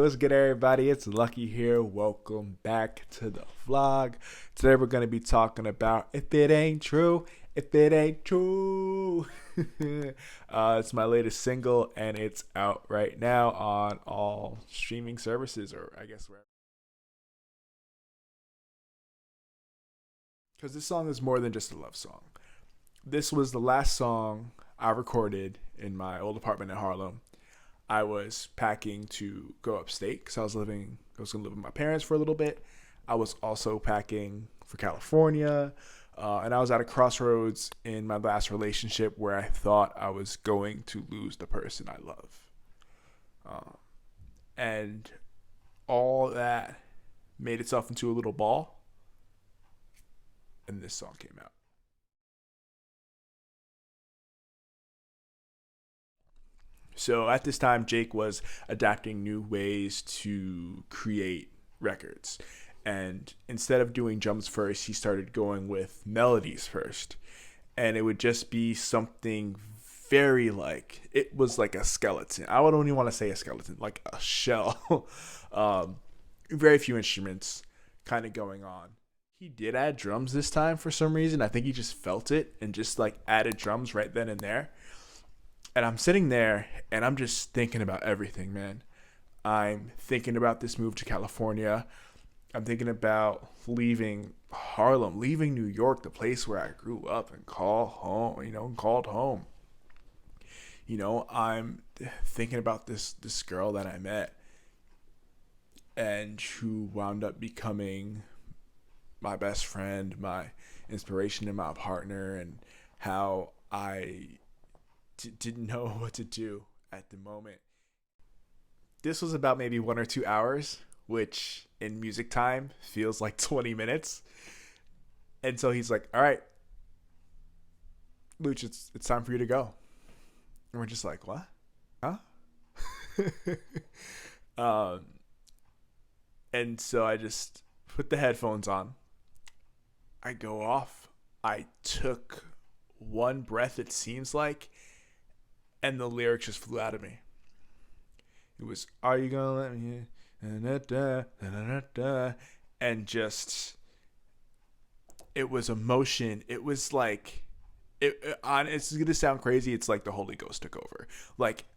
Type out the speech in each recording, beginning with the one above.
what's good, everybody? It's Lucky here. Welcome back to the vlog. Today, we're going to be talking about If It Ain't True, If It Ain't True. It's my latest single, and it's out right now on all streaming services, or I guess wherever. Because this song is more than just a love song. This was the last song I recorded in my old apartment in Harlem. I was packing to go upstate because I was going to live with my parents for a little bit. I was also packing for California. And I was at a crossroads in my last relationship where I thought I was going to lose the person I love. And all that made itself into a little ball. And this song came out. So at this time, Jake was adapting new ways to create records. And instead of doing drums first, he started going with melodies first. And it would just be something very it was like a skeleton. I don't even want to say a skeleton, like a shell. Very few instruments kind of going on. He did add drums this time for some reason. I think he just felt it and just added drums right then and there. And I'm sitting there and I'm just thinking about everything, man. I'm thinking about this move to California. I'm thinking about leaving Harlem, leaving New York, the place where I grew up and called home. I'm thinking about this girl that I met and who wound up becoming my best friend, my inspiration and my partner, and how I didn't know what to do at the moment. This was about maybe 1 or 2 hours, which in music time feels like 20 minutes. And so he's like, all right, Luch, it's time for you to go. And we're just like, what? Huh? um, and so I just put the headphones on. I go off. I took one breath, it seems like, and the lyrics just flew out of me. It was, are you gonna let me in? And just, it was emotion. It was it's gonna sound crazy. It's like the Holy Ghost took over.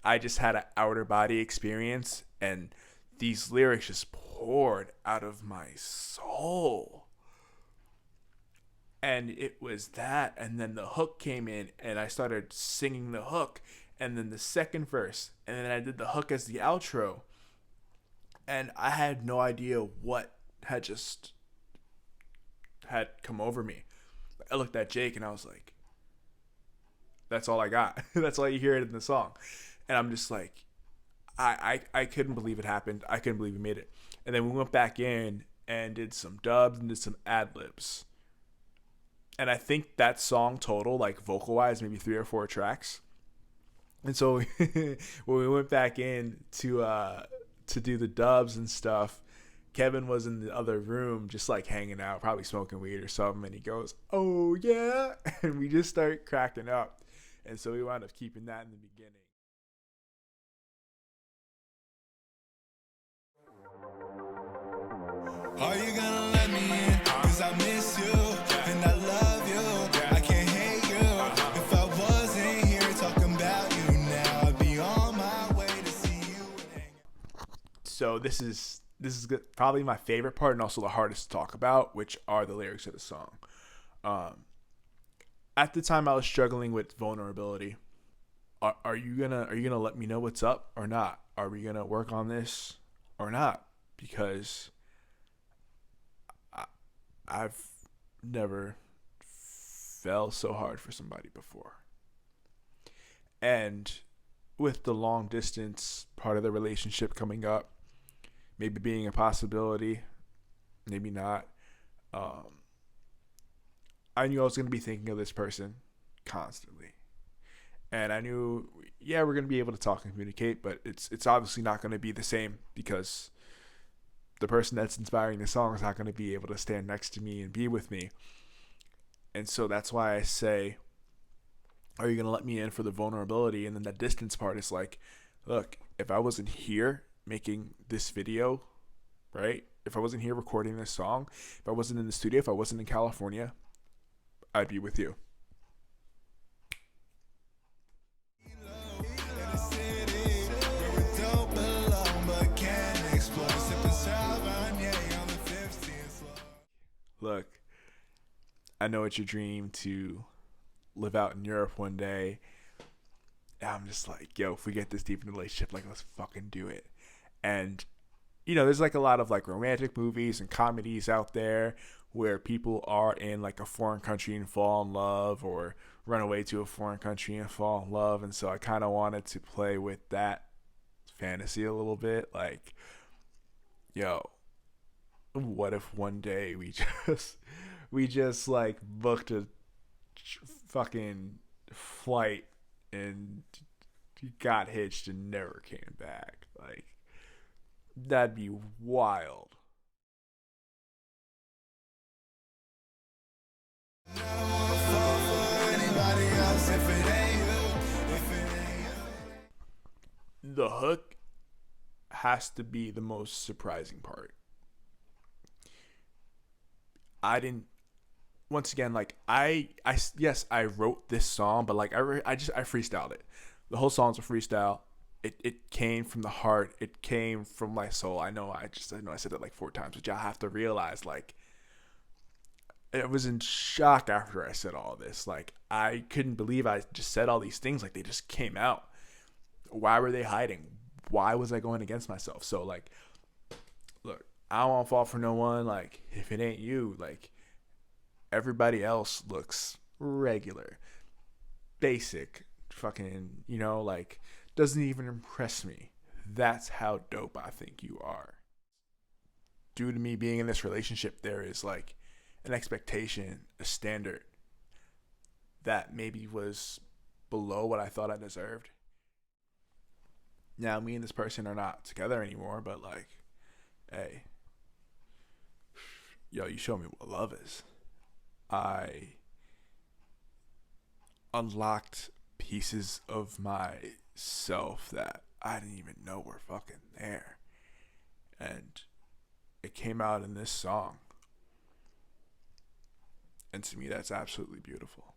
I just had an outer body experience, and these lyrics just poured out of my soul. And it was that, and then the hook came in, and I started singing the hook, and then the second verse, and then I did the hook as the outro, and I had no idea what had come over me. I looked at Jake, and I was like, that's all I got. That's all you hear in the song. And I'm just like, I couldn't believe it happened. I couldn't believe we made it. And then we went back in and did some dubs and did some ad-libs. And I think that song total, vocal-wise, maybe 3 or 4 tracks. And so when we went back in to do the dubs and stuff, Kevin was in the other room just hanging out, probably smoking weed or something. And he goes, oh, yeah. And we just start cracking up. And so we wound up keeping that in the beginning. Are you gonna let me in? Cause I miss you and I love you. I can't hate you. If I wasn't here talking about you now, I'd be on my way to see you. So this is probably my favorite part and also the hardest to talk about, which are the lyrics of the song. At the time I was struggling with vulnerability. Are you gonna let me know what's up or not? Are we gonna work on this or not? Because I've never fell so hard for somebody before. And with the long distance part of the relationship coming up, maybe being a possibility, maybe not, I knew I was going to be thinking of this person constantly. And I knew, we're going to be able to talk and communicate, but it's obviously not going to be the same because the person that's inspiring the song is not going to be able to stand next to me and be with me. And so that's why I say, are you going to let me in for the vulnerability? And then that distance part is look, if I wasn't here, making this video, right? If I wasn't here recording this song, if I wasn't in the studio, if I wasn't in California, I'd be with you. Look, I know it's your dream to live out in Europe one day. And I'm just like, yo, if we get this deep in a relationship, like, let's fucking do it. And, there's like a lot of like romantic movies and comedies out there where people are in like a foreign country and fall in love, or run away to a foreign country and fall in love. And so I kind of wanted to play with that fantasy a little bit. Like, yo, what if one day we just like booked a fucking flight and got hitched and never came back? Like, that'd be wild. The hook has to be the most surprising part. I didn't. Once again, like, yes, I wrote this song, but like I freestyled it. The whole song's a freestyle. It came from the heart. It came from my soul. I know I said that like 4 times, but y'all have to realize, like, I was in shock after I said all this. Like, I couldn't believe I just said all these things. Like, they just came out. Why were they hiding? Why was I going against myself? So, like, look, I don't want to fall for no one. Like, if it ain't you, like, everybody else looks regular, basic, fucking, like, doesn't even impress me. That's how dope I think you are. Due to me being in this relationship, there is like an expectation, a standard that maybe was below what I thought I deserved. Now, me and this person are not together anymore, but like, hey, yo, you show me what love is. I unlocked pieces of myself that I didn't even know were fucking there. And it came out in this song. And to me, that's absolutely beautiful.